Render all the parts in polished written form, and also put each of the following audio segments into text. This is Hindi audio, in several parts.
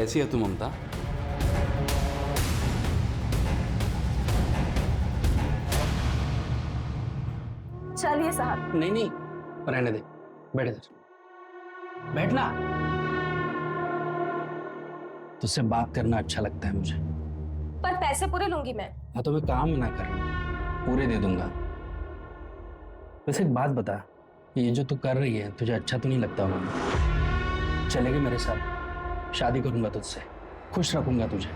कैसी है तू ममता? चलिए साहब। नहीं नहीं, रहने दे, बैठ इधर, बैठना। तुझसे बात करना अच्छा लगता है मुझे। पर पैसे पूरे लूंगी मैं। हाँ तो मैं काम ना कर रहा हूँ, पूरे दे दूंगा। वैसे एक बात बता, ये जो तू कर रही है तुझे अच्छा तो नहीं लगता होगा? चलेगी मेरे साथ? शादी करूंगा तुझसे, खुश रखूंगा तुझे,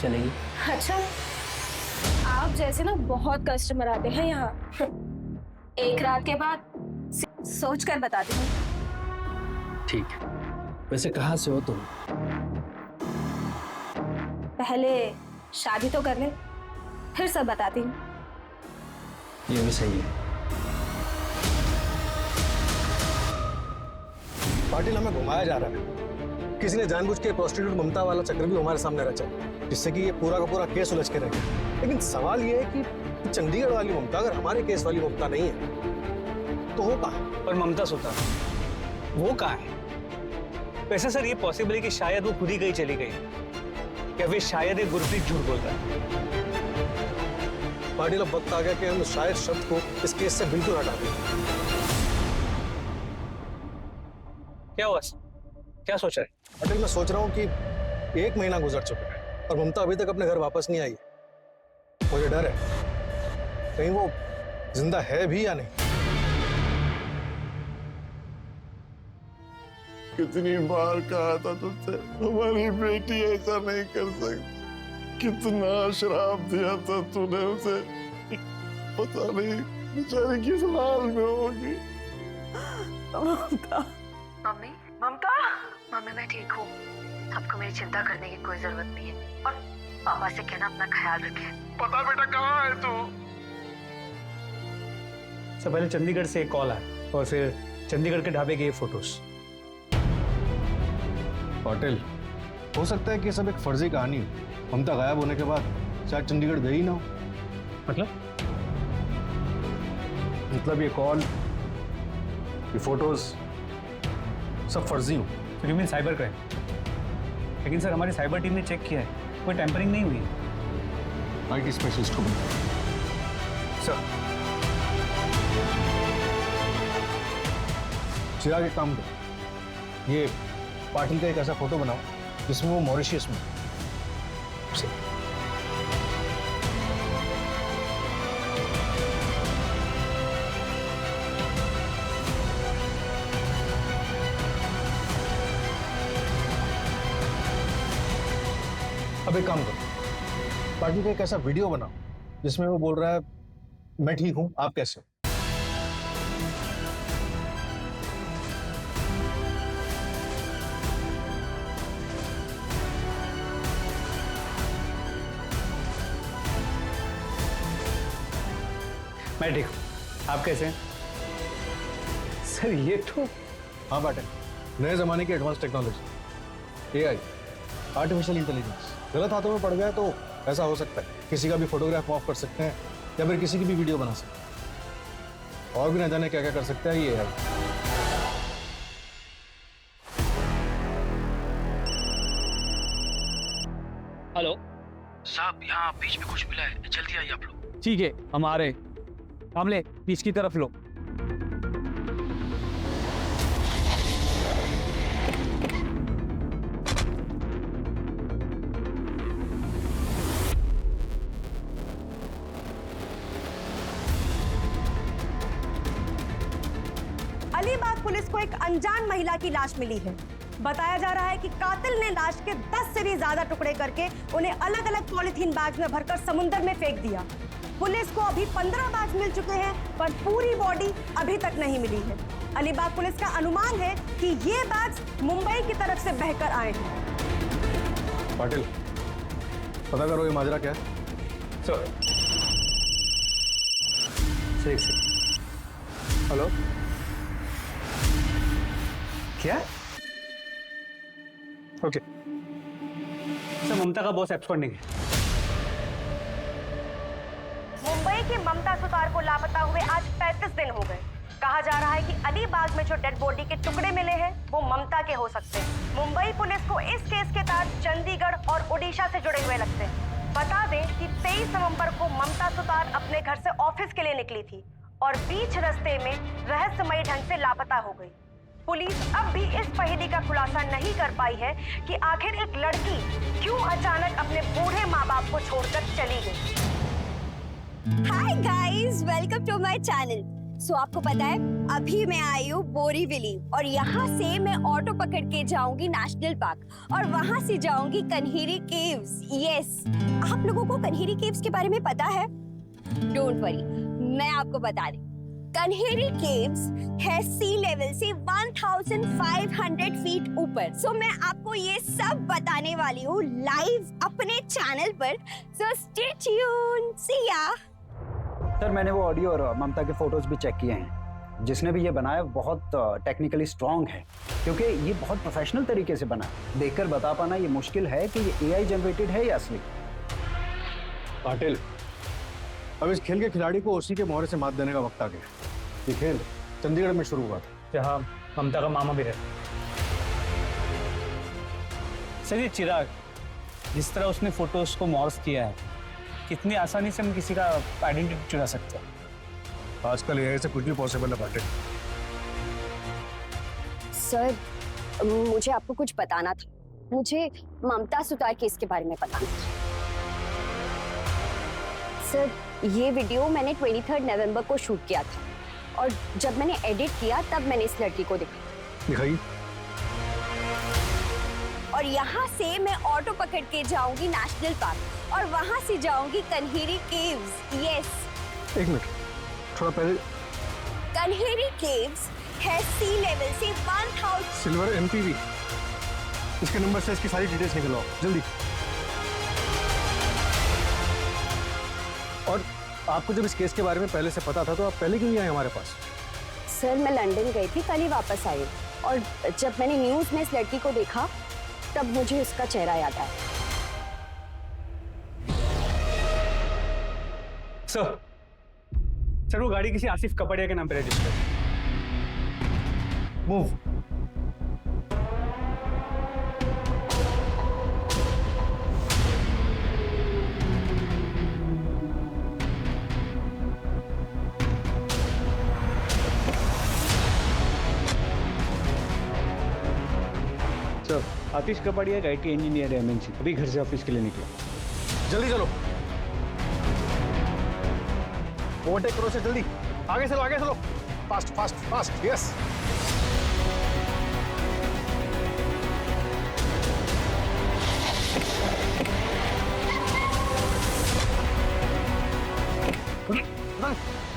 चलेगी? अच्छा, आप जैसे ना बहुत कस्टमर आते हैं यहाँ। एक रात के बाद सोच कर बताती हूँ। ठीक है। वैसे कहाँ से हो तुम? पहले शादी तो कर ले, फिर सब बताती हूँ। ये भी सही है। पाटिल, हमें घुमाया जा रहा है। किसी ने जानबूझ के प्रोस्टिट्यूट ममता वाला चक्कर भी हमारे सामने रचा, जिससे कि ये पूरा का पूरा केस उलझ के रह गया। लेकिन सवाल ये है कि चंडीगढ़ वाली ममता अगर हमारे केस वाली ममता नहीं है तो वो कहाँ? पर ममता सुता वो कहाँ है? वैसे सर ये पॉसिबल है कि शायद वो खुद ही कहीं चली गई, या फिर शायद ये गुरप्रीत झूठ बोल रहा है। पाटिल, अब वक्त आ गया कि हम शायद शब्द को इस केस से बिल्कुल हटा दें। क्या हुआ? क्या सोच रहे? पाटिल, मैं सोच रहा हूँ कि 1 महीना गुजर चुका है और ममता अभी तक अपने घर वापस नहीं आई है। मुझे डर है कहीं वो जिंदा है भी या नहीं। कितनी बार कहा था तुझसे, हमारी बेटी ऐसा नहीं कर सकती। कितना श्राप दिया था तूने उसे, पता नहीं बेचारी किस हाल में होगी। ममता, मम्मी मैं ठीक हूँ। आपको मेरी चिंता करने की कोई जरूरत नहीं है, और पापा से कहना अपना ख्याल रखें। पता बेटा कहाँ है तू? सबसे पहले चंडीगढ़ से एक कॉल आया और फिर चंडीगढ़ के ढाबे के ये फोटोज। पाटिल, हो सकता है कि ये सब एक फर्जी कहानी हो। ममता गायब होने के बाद शायद चंडीगढ़ गई ही ना हो। मतलब ये कॉल, ये फोटोज सब फर्जी हो। You mean cyber crime? लेकिन सर हमारी साइबर टीम ने चेक किया है, कोई टेम्परिंग नहीं हुई है। IT स्पेशलिस्ट को बुलाओ। सर चिराग, एक काम करो, ये पाटिल का एक ऐसा फोटो बनाओ जिसमें वो मॉरिशियस में। अब एक काम करो, पाटिल का एक ऐसा वीडियो बनाओ जिसमें वो बोल रहा है मैं ठीक हूं, आप कैसे हो? मैं ठीक हूँ, आप कैसे हैं? सर ये तो हाँ पाटिल, नए जमाने की advance technology, AI, artificial intelligence गलत हाथों में पड़ गया तो ऐसा हो सकता है। किसी का भी फोटोग्राफ ऑफ कर सकते हैं या फिर किसी की भी वीडियो बना सकते हैं, और भी ना जाने क्या क्या कर सकता है ये AI। हेलो साहब, यहाँ बीच में कुछ मिला है, जल्दी आइए आप लोग। ठीक है, हम आ रहे हैं। कामले बीच की तरफ लो। अलीबाग पुलिस को एक अनजान महिला की लाश मिली है। बताया जा रहा है कि कातिल ने लाश के 10 से भी ज्यादा टुकड़े करके उन्हें अलग अलग पॉलिथीन बैग्स में भरकर समुद्र में फेंक दिया। पुलिस को अभी 15 बैग्स मिल चुके हैं, पर पूरी बॉडी अभी तक नहीं मिली है। अलीबाग पुलिस का अनुमान है कि ये बैग्स मुंबई की तरफ से बहकर आए हैं। पाटिल, पता करो ये माजरा क्या है। सर हेलो, क्या? ओके सर, ममता का बॉस एब्सकॉन्डिंग है। मुंबई की ममता सुतार को लापता हुए आज 35 दिन हो गए। कहा जा रहा है कि अलीबाग में जो डेड बॉडी के टुकड़े मिले हैं वो ममता के हो सकते हैं। मुंबई पुलिस को इस केस के तार चंडीगढ़ और ओडिशा से जुड़े हुए लगते हैं। बता दें कि 23 नवंबर को ममता सुतार अपने घर से ऑफिस के लिए निकली थी और बीच रास्ते में रहस्यमयी ढंग से लापता हो गई। पुलिस अब भी इस पहेली का खुलासा नहीं कर पाई है कि आखिर एक लड़की क्यों अचानक अपने बूढ़े माँ बाप को छोड़कर चली गई। Hi guys, welcome to my channel. So आपको पता है अभी मैं आई हूँ बोरीवली और यहाँ से मैं ऑटो पकड़ के जाऊंगी नेशनल पार्क और वहाँ से जाऊंगी कन्हेरी केव्स। यस, आप लोगों को कन्हेरी केव्स के बारे में पता है? डोंट वरी, मैं आपको बता दूं। कन्हेरी केव्स है सी लेवल से 1500 फीट ऊपर। सो मैं आपको ये सब बताने वाली हूँ लाइव अपने चैनल पर। सो स्टे ट्यून्ड, सी या। सर, मैंने वो ऑडियो और ममता के फोटोज भी चेक किए हैं। जिसने भी ये बनाया बहुत टेक्निकली स्ट्रांग है, क्योंकि ये बहुत प्रोफेशनल तरीके से बना है। देखकर बता पाना ये मुश्किल है कि ये एआई जनरेटेड है या असली। पाटिल, अब इस खेल के खिलाड़ी को उसी के मोहरे से मात देने का वक्त आ गया। ये खेल चंडीगढ़ में शुरू हुआ था, जहाँ ममता का मामा भी रहता। सर, ये चिराग जिस तरह उसने फोटोज को मॉर्फ किया है, कितनी आसानी से हम किसी का आइडेंटिटी चुरा सकते हैं। आजकल एआई से कुछ भी पॉसिबल है पाटिल। सर, मुझे आपको कुछ बताना था। मुझे ममता सुतार केस के बारे में बताना था। सर, ये वीडियो मैंने 23 नवंबर को शूट किया था और जब मैंने एडिट किया तब मैंने इस लड़की को दिखाई। और यहाँ से मैं ऑटो पकड़ के जाऊंगी नेशनल पार्क और वहाँ से जाऊंगी कन्हेरी केव्स। यस, एक मिनट, थोड़ा पहले। कन्हेरी केव्स है सी लेवल से 1000। सिल्वर एमपीवी, इसके नंबर से इसकी सारी डिटेल्स निकलवाओ जल्दी। और आपको जब इस केस के बारे में पहले से पता था तो आप पहले क्यों नहीं आए हमारे पास? सर, मैं लंदन गई थी, कल ही वापस आई और जब मैंने न्यूज़ में इस लड़की को देखा तब मुझे इसका चेहरा याद आया। सर, वो गाड़ी किसी आसिफ कपड़िया के नाम पे रजिस्टर्ड। मूव। सर, आतिश कपड़िया एक IT इंजीनियर है MNC, अभी घर से ऑफिस के लिए निकला। जल्दी चलो, ओवरटेक करो से जल्दी। आगे चलो, आगे चलो, फास्ट फास्ट फास्ट। यस,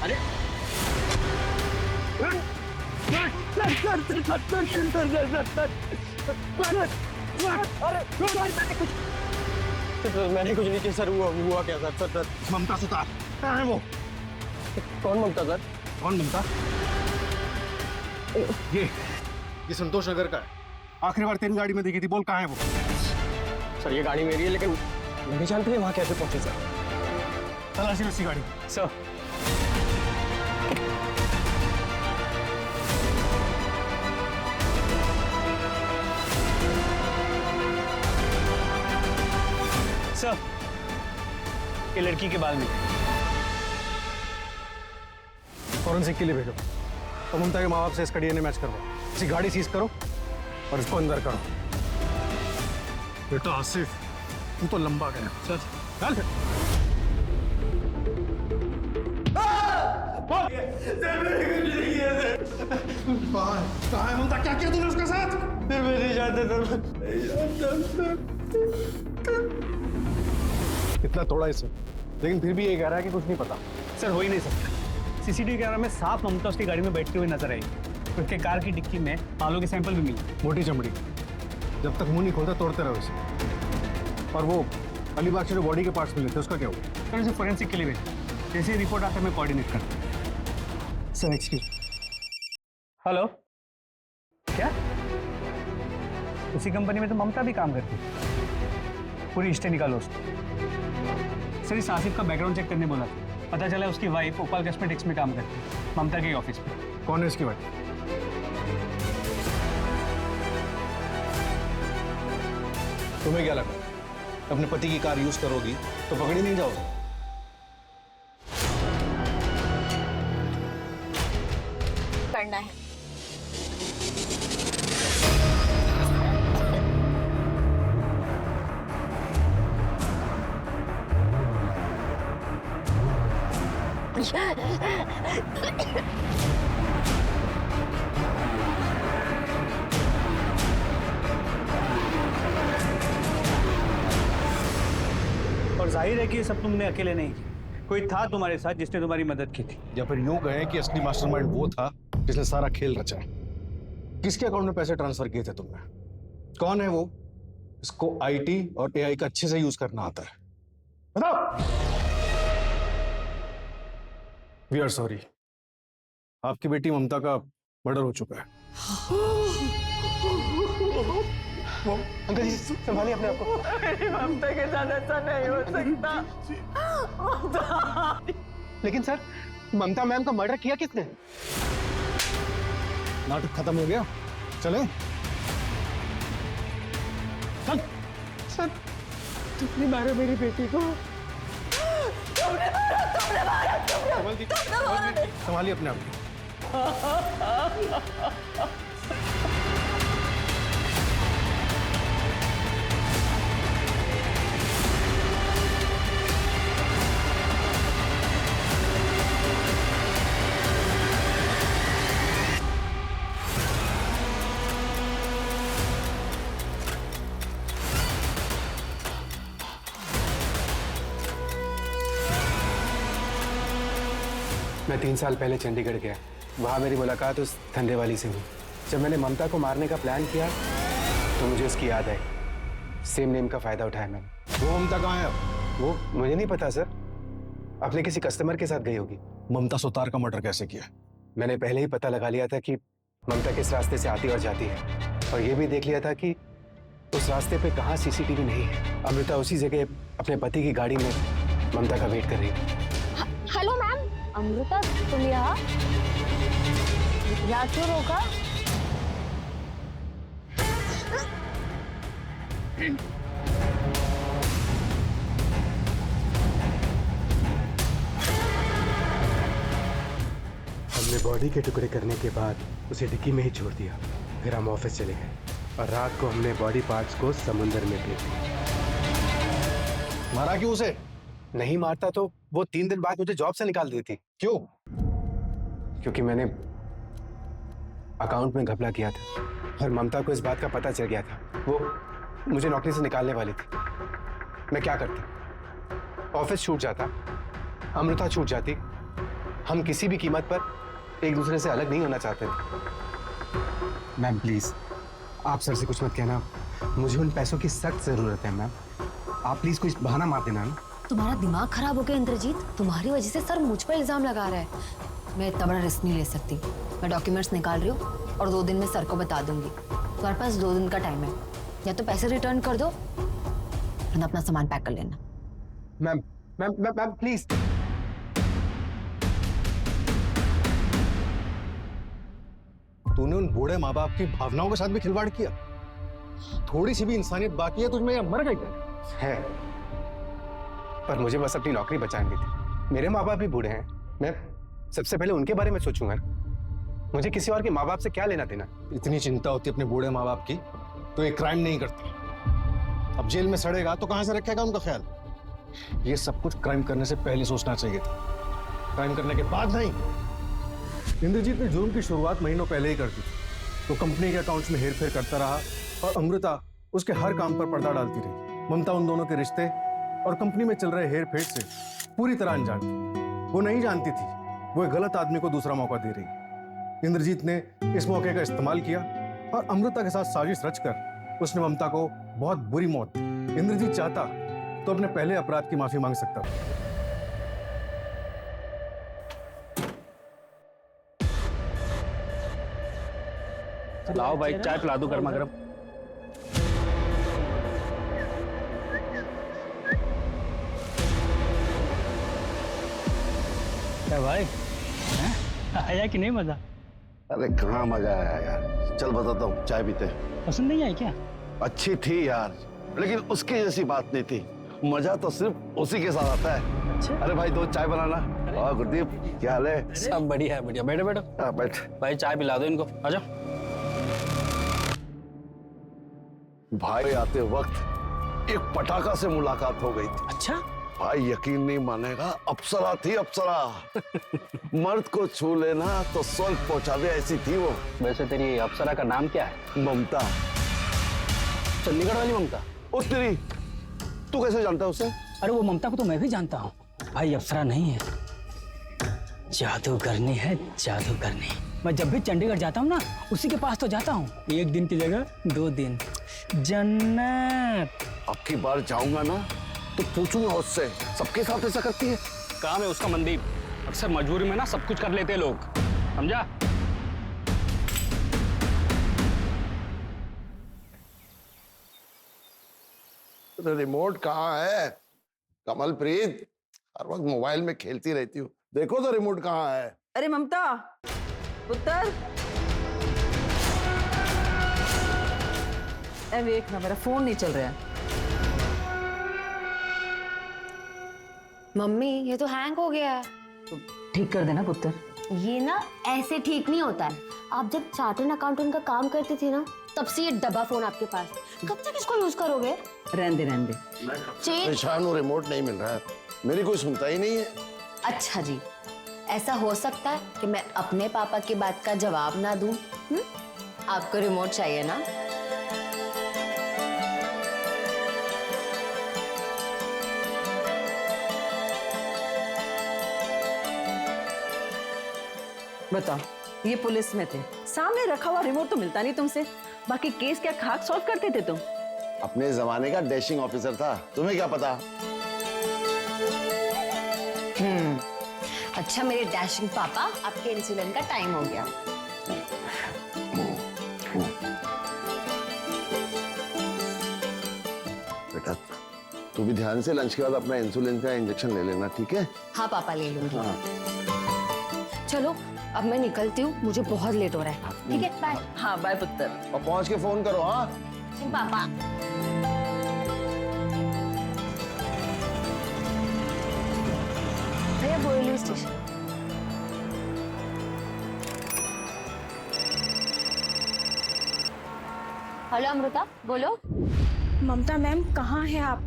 अरे मैंने कुछ नहीं किया सर। हुआ क्या सर? ममता सुतार कहाँ है वो? कौन ममता सर? कौन ममता? ये संतोष नगर का है। आखिरी बार तेरी गाड़ी में देखी थी, बोल कहाँ है वो? सर, ये गाड़ी मेरी है, लेकिन नहीं जानते हैं वहाँ कैसे पहुंचे सर। तलाशी उसी गाड़ी। सर, सर, ये लड़की के बाल में फॉरेंसिक के लिए भेजो और ममता के माँ बाप से इसका DNA मैच करवाओ। इसी गाड़ी सीज करो और इसको अंदर करो। बेटा आसिफ, तू तो लंबा गया। चल चल। कहाँ है ममता? क्या किया तूने उसके साथ? फिर मैं नहीं जानता। इतना थोड़ा इसे, लेकिन फिर भी ये कह रहा है कि कुछ नहीं पता। सर, हो ही नहीं सकता। CCTV कैमरा में साफ ममता उसकी गाड़ी में बैठते हुए नजर आई। उसके कार की डिक्की में बालों के सैंपल भी मिले। मोटी चमड़ी, जब तक मुंह नहीं खोलता तोड़ते रहो इसे। और वो अलीबाग से जो बॉडी के पार्ट्स मिले थे उसका क्या हुआ? सर, इसे फोरेंसिक के लिए भेज। जैसे ही रिपोर्ट आता है मैं कोऑर्डिनेट करता हूँ। Sir, excuse. हेलो, क्या उसी कंपनी में तो ममता भी काम करती है? पूरी हिस्ट्री निकालो उसको। सर, इस आसिफ का बैकग्राउंड चेक करने बोला था। पता चला उसकी वाइफ ओपाल कॉस्मेटिक्स में काम करती है, ममता के ऑफिस में। कौन है इसकी वाइफ? तुम्हें क्या लगा अपने पति की कार यूज करोगी तो पकड़ी नहीं जाओगी? करना है। और जाहिर है कि ये सब तुमने अकेले नहीं की, कोई था तुम्हारे साथ जिसने तुम्हारी मदद की थी। या फिर यूं कहें कि असली मास्टरमाइंड वो था जिसने सारा खेल रचा है। किसके अकाउंट में पैसे ट्रांसफर किए थे तुमने? कौन है वो? इसको आईटी और एआई का अच्छे से यूज करना आता है। बताओ। वी आर सॉरी, आपकी बेटी ममता का मर्डर हो चुका है। अंकल जी संभालिए अपने आप को। ममता के साथ ऐसा नहीं हो सकता। लेकिन सर, ममता मैम का मर्डर किया किसने? नाटक खत्म हो गया, चले। चल। सर, तुमने मारा मेरी बेटी को। संभालिए अपने आप को। मैं 3 साल पहले चंडीगढ़ गया। वहाँ मेरी मुलाकात उस धंधे वाली से हुई। जब मैंने ममता को मारने का प्लान किया तो मुझे उसकी याद आई। सेम नेम का फायदा उठाया मैंने। वो ममता कहाँ है अब? वो मुझे नहीं पता सर, अपने किसी कस्टमर के साथ गई होगी। ममता सुतार का मर्डर कैसे किया? मैंने पहले ही पता लगा लिया था कि ममता किस रास्ते से आती और जाती है, और ये भी देख लिया था कि उस रास्ते पे कहाँ सीसीटीवी नहीं है। अमृता उसी जगह अपने पति की गाड़ी में ममता का वेट कर रही है। हेलो मैम, अमृता तुम यहाँ क्यों रोका? हमने बॉडी के टुकड़े करने के बाद उसे डिक्की में ही छोड़ दिया। फिर हम ऑफिस चले गए और रात को हमने बॉडी पार्ट्स को समुद्र में फेंक दिया। मारा क्यों उसे? नहीं मारता तो वो 3 दिन बाद मुझे जॉब से निकाल देती। क्यों? क्योंकि मैंने अकाउंट में घपला किया था और ममता को इस बात का पता चल गया था। वो मुझे नौकरी से निकालने वाली थी। मैं क्या करता? ऑफिस छूट जाता, अमृता छूट जाती। हम किसी भी कीमत पर एक दूसरे से अलग नहीं होना चाहते थे। मैम प्लीज, आप सर से कुछ मत कहना। मुझे उन पैसों की सख्त जरूरत है मैम। आप प्लीज कोई बहाना मार देना ना। तुम्हारा दिमाग खराब हो गया इंद्रजीत, तुम्हारी वजह से सर मुझ पर इल्जाम लगा रहा है। मैं इतना बड़ा रिस्क नहीं ले सकती। मैं डॉक्यूमेंट्स निकाल रही हूँ और 2 दिन में सर को बता दूंगी। तुम्हारे पास 2 दिन का टाइम है, या तो पैसे रिटर्न कर दो या अपना सामान पैक कर लेना। Ma'am ma'am ma'am please. तूने उन बूढ़े माँ बाप की भावनाओं के साथ भी खिलवाड़ किया। थोड़ी सी भी इंसानियत बाकी है तुझमें या मर गई है? पर मुझे बस अपनी नौकरी बचानी थी। मेरे माँ बाप भी बूढ़े हैं, मैं सबसे पहले उनके बारे में सोचूंगा ना। मुझे किसी और के माँ बाप से क्या लेना देना। इतनी चिंता होती है अपने बूढ़े माँ बाप की तो एक क्राइम नहीं करता। अब जेल में सड़ेगा तो कहां से रखेगा उनका ख्याल? ये सब कुछ क्राइम करने से पहले सोचना चाहिए था, क्राइम करने के बाद नहीं। इंद्रजीत ने जुर्म की शुरुआत महीनों पहले ही कर दी तो कंपनी के अकाउंट्स में हेरफेर करता रहा और अमृता उसके हर काम पर पर्दा डालती रही। ममता उन दोनों के रिश्ते और कंपनी में चल रहे हेर फेर से पूरी तरह अनजान थी। वो नहीं जानती थी वो एक गलत आदमी को दूसरा मौका दे रही। इंद्रजीत ने इस मौके का इस्तेमाल किया और अमृता के साथ साजिश रचकर उसने ममता को बहुत बुरी मौत दी। इंद्रजीत चाहता तो अपने पहले अपराध की माफी मांग सकता था। लाओ भाई, चाय पिला दो गर्मा गर्म। क्या भाई, आया कि नहीं मजा? अरे कहाँ मजा आया यार। चल बताता हूँ, चाय पीते हैं। पसंद नहीं आई क्या? अच्छी थी यार, लेकिन उसके जैसी बात नहीं थी। मजा तो सिर्फ उसी के साथ आता है। अच्छा। अरे भाई दो चाय बनाना। वाह गुरदीप, क्या हाल है? सब बढ़िया है, बढ़िया। बैठो बैठो। हाँ बैठ। भाई चाय पिला दो इनको, आ जाओ। भाई आते वक्त एक पटाखा से मुलाकात हो गई थी। अच्छा। भाई यकीन नहीं मानेगा, अप्सरा थी अप्सरा। मर्द को छू लेना तो स्वर्ग पहुंचा दे ऐसी थी वो। वैसे तेरी अप्सरा का नाम क्या है? ममता। चंडीगढ़ वाली ममता? ओ तेरी, तू कैसे जानता है उसे? अरे वो ममता को तो मैं भी जानता हूँ भाई, अप्सरा नहीं है, जादूगरनी है, जादूगरनी। मैं जब भी चंडीगढ़ जाता हूँ ना, उसी के पास तो जाता हूँ। एक दिन की जगह 2 दिन। जन्नत। अब की बार जाऊंगा ना तो पूछूंगा उससे, सबके साथ ऐसा करती है? काम है उसका मनदीप, अक्सर मजबूरी में ना सब कुछ कर लेते हैं लोग, समझा? रिमोट कहाँ है? कमलप्रीत, हर वक्त मोबाइल में खेलती रहती हूँ, देखो तो रिमोट कहाँ है? अरे ममता, पुत्र, ए देख ना, मेरा फोन नहीं चल रहा है। मम्मी ये तो हैंग हो गया है। ठीक कर देना पुत्र। ये ना ऐसे ठीक नहीं होता है। आप जब चार्टर्ड अकाउंटेंट का काम करते थे ना, तब से ये डब्बा फोन आपके पास। कब तक इसको यूज करोगे? रहने दे। परेशान हूँ, रिमोट नहीं मिल रहा है, मेरी कोई सुनता ही नहीं है। अच्छा जी, ऐसा हो सकता है कि मैं अपने पापा की बात का जवाब ना दूं? आपको रिमोट चाहिए ना? बताओ, ये पुलिस में थे, सामने रखा हुआ रिमोट तो मिलता नहीं तुमसे, बाकी केस क्या खाक सॉल्व करते थे तुम? अपने जमाने का डैशिंग ऑफिसर था, तुम्हें क्या पता? अच्छा मेरे डैशिंग पापा, आपके इंसुलिन का टाइम हो गया। बेटा तू भी ध्यान से लंच के बाद अपना इंसुलिन का इंजेक्शन ले लेना, ठीक है? हाँ पापा, ले लूंगी। हाँ। चलो अब मैं निकलती हूँ, मुझे बहुत लेट हो रहा है। ठीक है, बाय। हाँ बाय पुत्र। और पहुंच के फोन करो। हाँ पापा। भैया बोरिवली स्टेशन। हेलो अमृता, बोलो। ममता मैम कहाँ हैं आप?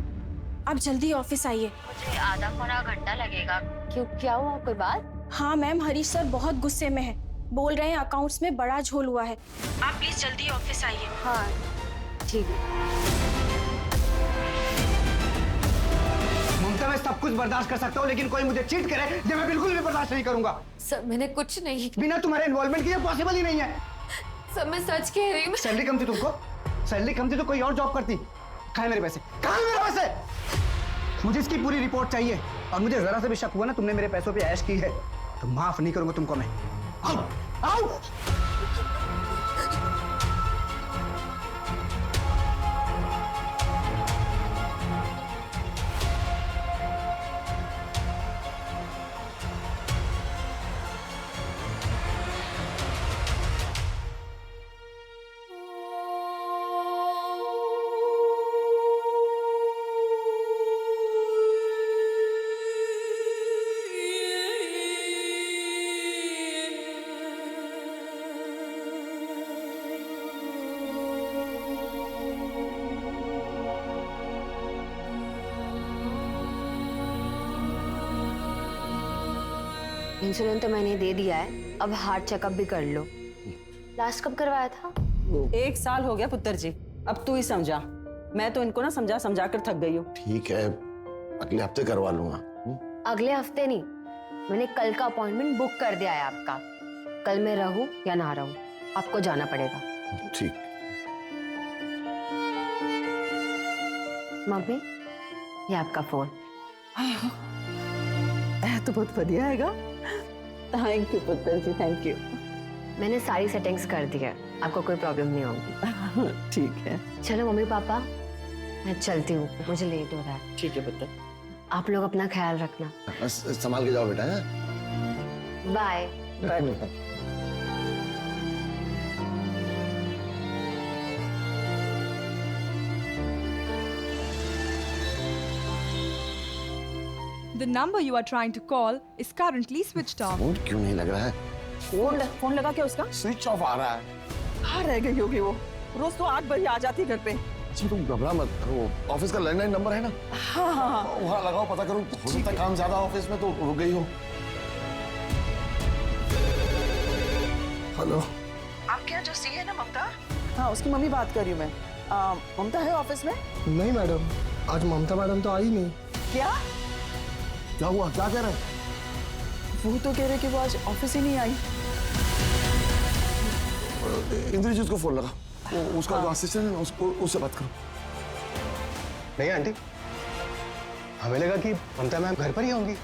आप जल्दी ऑफिस आइए। मुझे आधा पौना घंटा लगेगा। क्यों, क्या हुआ, कोई बात? हाँ मैम, हरीश सर बहुत गुस्से में है, बोल रहे हैं अकाउंट्स में बड़ा झोल हुआ है। आप प्लीज जल्दी ऑफिस आइए। हाँ ठीक है। ममता मैं सब कुछ बर्दाश्त कर सकता हूँ, लेकिन कोई मुझे चीट करे ये मैं बिल्कुल भी बर्दाश्त नहीं करूंगा। सर मैंने कुछ नहीं। बिना तुम्हारे इन्वॉल्वमेंट के ये पॉसिबल ही नहीं है। सर मैं सच कह रही हूँ। सैलरी कम थी तुमको? सैलरी कम थी तो कोई और जॉब करती। कहाँ है मेरे पैसे? कहाँ है मेरे पैसे? मुझे इसकी पूरी रिपोर्ट चाहिए, और मुझे जरा सा भी शक हुआ ना तुमने मेरे पैसों पे ऐश की है तो माफ नहीं करूंगा तुमको मैं। आओ, आओ। इंसुलिन तो मैंने दे दिया है, अब हार्ट चेकअप भी कर लो। लास्ट कब करवाया था? 1 साल हो गया पुत्र जी, अब तू ही समझा। मैं तो इनको ना समझा समझा कर थक गई हूँ। ठीक है, अगले हफ्ते करवा लूंगा। अगले हफ्ते नहीं, मैंने कल का अपॉइंटमेंट बुक कर दिया है आपका। कल मैं रहूं या ना रहूं, आपको जाना पड़ेगा। ठीक। मम्मी ये आपका फोन। तो बहुत बढ़िया हैगा। थैंक यू पुत्र जी, थैंक यू। मैंने सारी सेटिंग्स कर दी है, आपको कोई प्रॉब्लम नहीं होगी। ठीक है। चलो मम्मी पापा मैं चलती हूँ, मुझे लेट हो रहा है। ठीक है पुत्र। आप लोग अपना ख्याल रखना। बस संभाल के जाओ बेटा। Bye. Bye. The number you are trying to call is currently switched off. Phone क्यों नहीं लग रहा है? फोन लगा क्या उसका? स्विच ऑफ आ रहा है। कहाँ रह गई होगी वो? रोज तो 8 बजे आ जाती घर पे। अच्छा तुम घबरा मत, वो ऑफिस का लैंडलाइन नंबर है ना? हाँ हाँ हाँ। वहाँ लगाओ, पता करो, हो सकता है काम ज्यादा ऑफिस में तो रुक गई हो। हेलो, आपके यहाँ जो सी है ना ममता? हाँ, उसकी मम्मी बात कर रही हूँ मैं। ममता है ऑफिस में? नहीं मैडम, आज ममता मैडम तो आई नहीं। क्या? क्या हुआ, क्या कह रहे हैं? वो तो कह रहे कि वो आज ऑफिस ही नहीं आई। इंद्रजीत को फोन लगा, वो उसका जो असिस्टेंट है ना, उससे बात करो। नहीं आंटी, हमें लगा कि ममता मैम घर पर ही होंगी।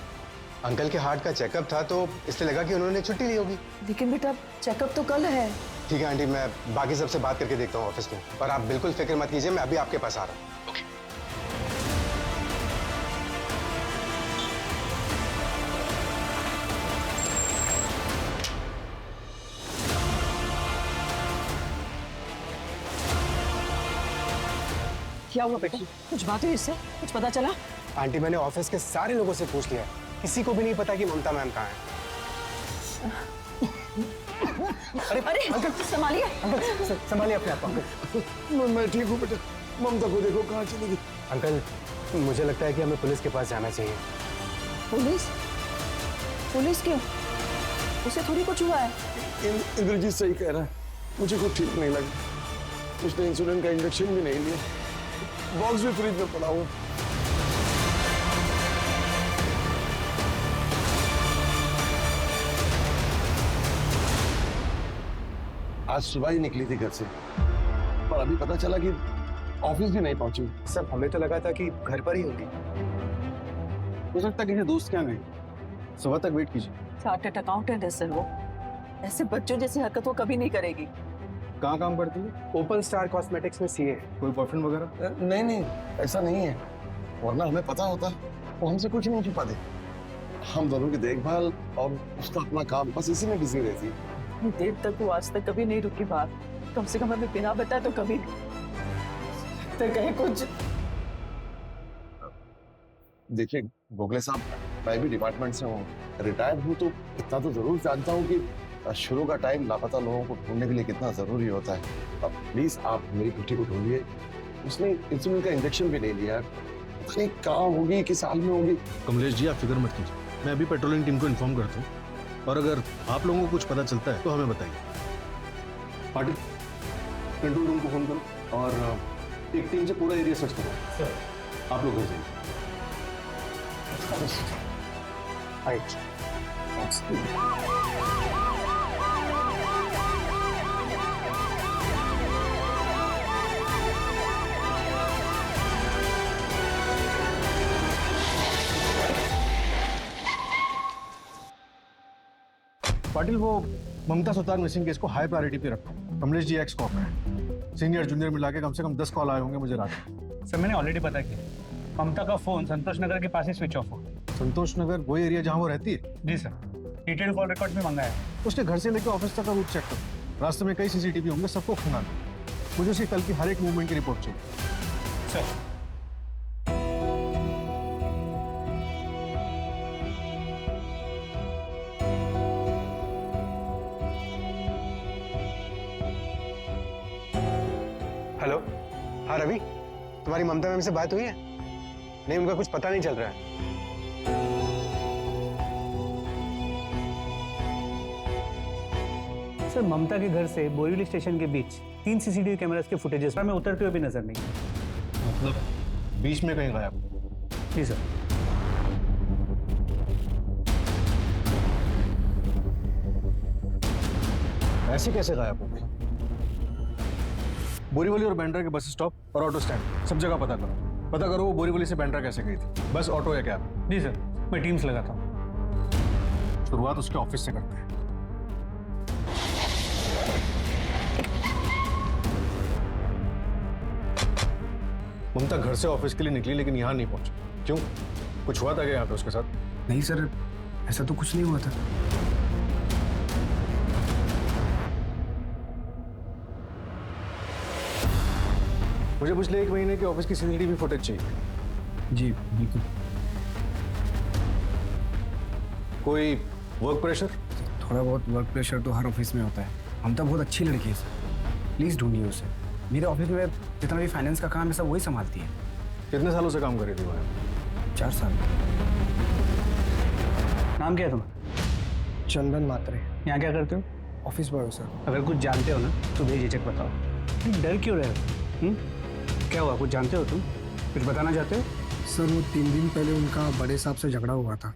अंकल के हार्ट का चेकअप था तो इसलिए लगा कि उन्होंने छुट्टी ली होगी। लेकिन बेटा चेकअप तो कल है। ठीक है आंटी, मैं बाकी सबसे बात करके देखता हूँ ऑफिस में, और आप बिल्कुल फिक्र मत कीजिए, मैं अभी आपके पास आ रहा हूँ। क्या हुआ बेटा? कुछ बात हुई इससे? कुछ पता चला? आंटी, मैंने ऑफिस के सारे लोगों से पूछ लिया, किसी को भी नहीं पता कि ममता मैम कहाँ है। अरे अंकल संभालिए। अंकल संभालिए अपने आप को। अंकल मैं ठीक हूँ बेटा, ममता को देखो कहाँ चली गई। अंकल, मुझे लगता है कि हमें पुलिस के पास जाना चाहिए। पुलिस? पुलिस क्यों? उसे थोड़ी कुछ हुआ है। इंद्रजीत सही कह रहा है, मुझे कुछ ठीक नहीं लगा। उसने इंसुलिन का इंजेक्शन भी नहीं लिया, बॉक्स भी फ्रिज में पड़ा हुआ। आज सुबह ही निकली थी घर से, पर अभी पता चला कि ऑफिस भी नहीं पहुंची। सर, हमें तो लगा था कि घर पर ही होगी। हो सकता है किसी दोस्त क्या नहीं। सुबह तक वेट कीजिए। चार्टर्ड अकाउंटेंट है सर वो। ऐसे बच्चों जैसी हरकत वो कभी नहीं करेगी। कहाँ काम करती है? ओपन स्टार कॉस्मेटिक्स में सीए। कोई बॉयफ्रेंड वगैरह? नहीं, ऐसा नहीं है, वरना हमें पता होता। वो हमसे कुछ नहीं छुपाते। हम दोनों की देखभाल और उसका अपना काम, बस इसी में बिजी रहती है। इतनी देर तक वो आज तक कभी नहीं रुकी बात। कम से कम हमें बिना बताए तो कभी तो कहीं कुछ। देखिए गोखले साहब, मैं भी डिपार्टमेंट से हूँ, रिटायर्ड हूँ, तो इतना तो जरूर जानता हूँ कि शुरू का टाइम लापता लोगों को ढूंढने के लिए कितना जरूरी होता है। अब प्लीज आप मेरी बेटी को ढूंढिए। उसने इंसुलिन का इंजेक्शन भी नहीं लिया, पता नहीं कहाँ होगी, किस हाल में होगी। कमलेश जी, आप फिक्र मत कीजिए, मैं अभी पेट्रोलिंग टीम को इन्फॉर्म करता हूँ, और अगर आप लोगों को कुछ पता चलता है तो हमें बताइए। पाटिल, कंट्रोल रूम को फोन करो और एक टीम से पूरा एरिया सर्च करो। आप लोग घर जाइए। पाटिल, वो ममता सुतार मिसिंग केस को हाई प्रायोरिटी पे रखो। कमलेश जी एक्स कॉप है, सीनियर जूनियर मिला के कम से कम 10 कॉल आए होंगे मुझे रात में। सर मैंने ऑलरेडी पता किया, ममता का फोन संतोष नगर के पास ही स्विच ऑफ हो। संतोष नगर वही एरिया जहाँ वो रहती है? जी सर, डिटेल कॉल रिकॉर्ड में मंगाया है। उसके घर से लेकर ऑफिस तक का रूट चेक करो। रास्ते में कई सीसीटीवी होंगे, सबको खंगालो। मुझे उसकी कल की हर एक मूवमेंट की रिपोर्ट चाहिए। सर हेलो, हाँ रवि, तुम्हारी ममता मैम से बात हुई है? नहीं, उनका कुछ पता नहीं चल रहा है। सर ममता के घर से बोरीवली स्टेशन के बीच 3 सीसीटीवी कैमरास के फुटेजेस में उतरते हुए भी नजर नहीं। मतलब बीच में कहीं गायब? जी सर। ऐसे कैसे गायब हो गई? बोरीवली और बैंड्रा के बस स्टॉप और ऑटो स्टैंड सब जगह पता करो। पता करो वो बोरीवली से बैंड्रा कैसे गई थी, बस, ऑटो या कैब? जी सर, मैं टीम्स लगाता हूँ। शुरुआत उसके ऑफिस से करते हैं। ममता घर से ऑफिस के लिए निकली लेकिन यहाँ नहीं पहुंची, क्यों? कुछ हुआ था क्या यहाँ पे उसके साथ? नहीं सर, ऐसा तो कुछ नहीं हुआ था। मुझे पिछले 1 महीने के ऑफिस की सीसीटीवी फुटेज चाहिए। जी बिल्कुल। कोई वर्क प्रेशर? थोड़ा बहुत वर्क प्रेशर तो हर ऑफिस में होता है। ममता बहुत अच्छी लड़की है सर, प्लीज़ ढूंढिए उसे। मेरे ऑफिस में जितना भी फाइनेंस का काम है सब वही संभालती है। कितने सालों से काम कर रही थी वहाँ? 4 साल। नाम क्या है तुम्हारा? चंदन मात्रे। यहाँ क्या करते हो? ऑफिस बॉय हो सर। अगर कुछ जानते हो ना तो बेझिझक बताओ। तुम डर क्यों रहे हो? क्या हुआ, कुछ जानते हो तुम? कुछ बताना चाहते हो? सर वो 3 दिन पहले उनका बड़े साहब से झगड़ा हुआ था।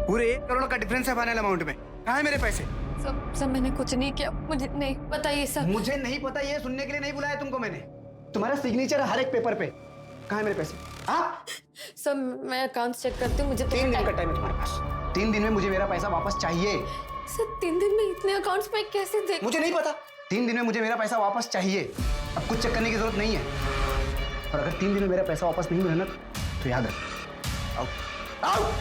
पूरे 1 करोड़ का डिफरेंस है फाइनल अमाउंट में। कहाँ है मेरे पैसे? सर मैंने कुछ नहीं किया, मुझे नहीं पता ये सब। मुझे नहीं पता, ये सुनने के लिए नहीं बुलाया तुमको मैंने। तुम्हारा सिग्नेचर है हर एक पेपर पे। कहाँ है मेरे पैसे? हाँ सर मैं अकाउंट चेक करती हूँ, मुझे 3 दिन का टाइम है तुम्हारे पास। 3 दिन में मुझे मेरा पैसा वापस चाहिए। सर 3 दिन में इतने अकाउंट्स में कैसे देख? मुझे नहीं पता। 3 दिन में मुझे मेरा पैसा वापस चाहिए। अब कुछ चेक करने की जरूरत नहीं है। और अगर 3 दिन में मेरा पैसा वापस नहीं मिला ना तो याद रख। आओ आओ।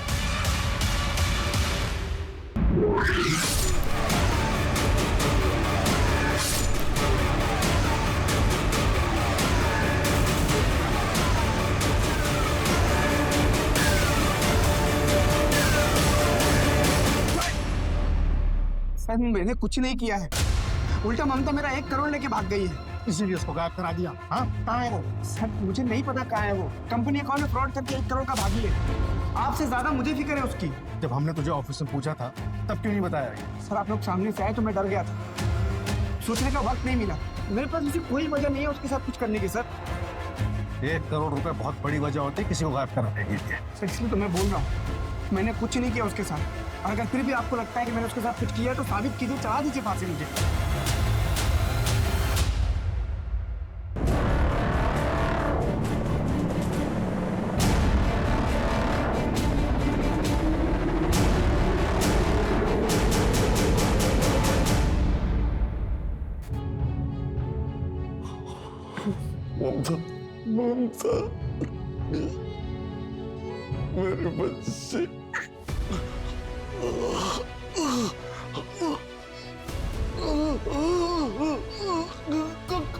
सर मैंने कुछ नहीं किया है, उल्टा ममता मेरा 1 करोड़ लेके भाग गई है। इसीलिए उसको गायब करा दिया। हाँ, कहाँ है वो? सर मुझे नहीं पता कहाँ है वो। कंपनी अकाउंट में फ्रॉड करके 1 करोड़ का भागी है। आपसे ज्यादा मुझे फिक्र है उसकी। जब हमने तुझे ऑफिस में पूछा था तब क्यों नहीं बताया? सर आप लोग सामने से आए तो मैं डर गया था, सोचने का वक्त नहीं मिला। मेरे पास ऐसी कोई वजह नहीं है उसके साथ कुछ करने की। सर 1 करोड़ रुपए बहुत बड़ी वजह होती है किसी को गायब कराने के लिए। सर इसलिए तो मैं बोल रहा हूँ मैंने कुछ नहीं किया उसके साथ। और अगर फिर भी आपको लगता है कि मैंने उसके साथ कुछ किया तो साबित कीजिए, चढ़ा दीजिए फांसी मुझे। ममता, ममता, मेरे बच्चे।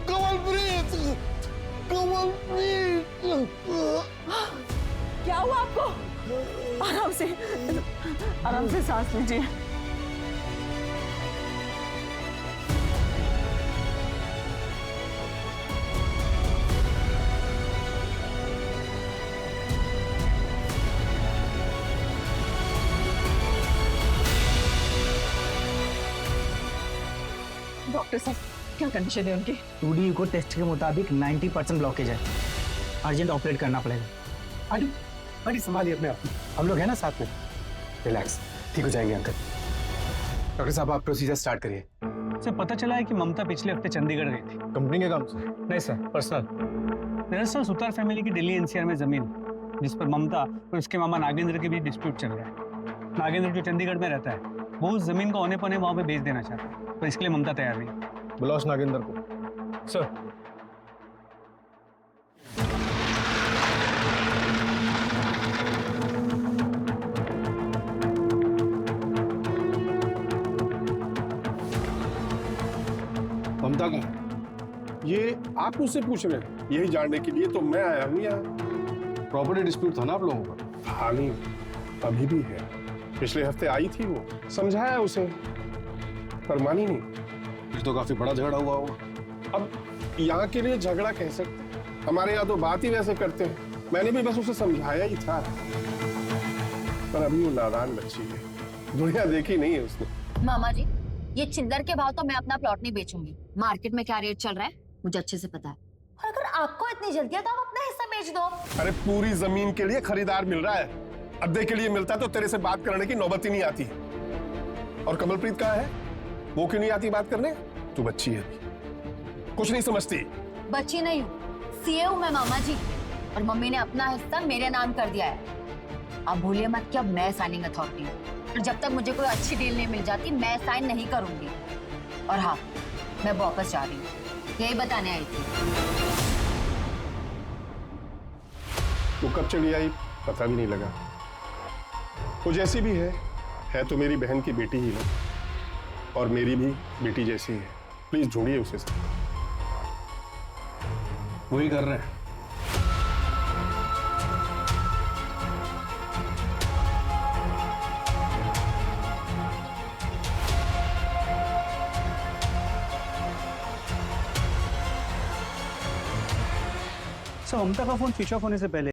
कमलप्रीत, कमलप्रीत। क्या हुआ आपको? आराम से सांस लीजिए। डॉक्टर साहब क्या कंडीशन है उनकी? 2D को टेस्ट के मुताबिक 90% ब्लॉकेज है, अर्जेंट ऑपरेट करना पड़ेगा। अरे संभालिए अपने आप, हम लोग हैं ना साथ में। रिलैक्स, ठीक हो जाएंगे अंकल। डॉक्टर साहब आप प्रोसीजर स्टार्ट करिए। सर पता चला है कि ममता पिछले हफ्ते चंडीगढ़ गई थी। कंपनी के काम से? नहीं सर, पर्सनल। दरअसल सुतार फैमिली की दिल्ली NCR में जमीन है, जिस पर ममता और उसके मामा नागेंद्र के बीच डिस्प्यूट चल रहा है। नागेंद्र जो चंडीगढ़ में रहता है वो उस जमीन को औने पौने वहां पे बेच देना चाहता है, तो इसके लिए ममता तैयार नहीं है। बुलाओ उस नागेंद्र को। सर ममता का ये आप मुझसे पूछ रहे हैं? यही जानने के लिए तो मैं आया हूँ यहाँ। प्रॉपर्टी डिस्प्यूट था ना आप लोगों का? हाँ नहीं, अभी भी है। पिछले हफ्ते आई थी वो, समझाया उसे पर मानी नहीं। फिर तो काफी बड़ा झगड़ा हुआ होगा। अब यहाँ के लिए झगड़ा कह सकते, हमारे यहाँ तो बात ही वैसे करते हैं। मैंने भी बस उसे समझाया ही था, पर अभी वो नादान बच्ची है, दुनिया देखी नहीं है उसने। मामा जी ये चिल्लर के भाव तो मैं अपना प्लॉट नहीं बेचूंगी। मार्केट में क्या रेट चल रहा है मुझे अच्छे से पता है। और अगर आपको इतनी जल्दी है तो आप अपना हिस्सा बेच दो। अरे पूरी जमीन के लिए खरीदार मिल रहा है, अद्दे के लिए मिलता तो तेरे से बात करने की नौबत ही नहीं आती। और कमलप्रीत कहाँ है? वो क्यों नहीं आती बात करने? तू बच्ची है, कुछ नहीं समझती। बच्ची नहीं हूँ, सीए हूँ मैं मामा जी, और मम्मी ने अपना हिस्सा मेरे नाम कर दिया है। आप भूलिए मत कि अब मैं साइनिंग अथॉरिटी हूँ, और जब तक मुझे कोई अच्छी डील नहीं मिल जाती मैं साइन नहीं करूंगी। और हाँ, मैं वापस जा रही हूँ, यही बताने आई थी। वो कब चली आई पता भी नहीं लगा। वो जैसी भी है तो मेरी बहन की बेटी ही है, और मेरी भी बेटी जैसी है। प्लीज ढूंढिए उसे। वही कर रहे हैं। सर ममता का फोन स्विच ऑफ होने से पहले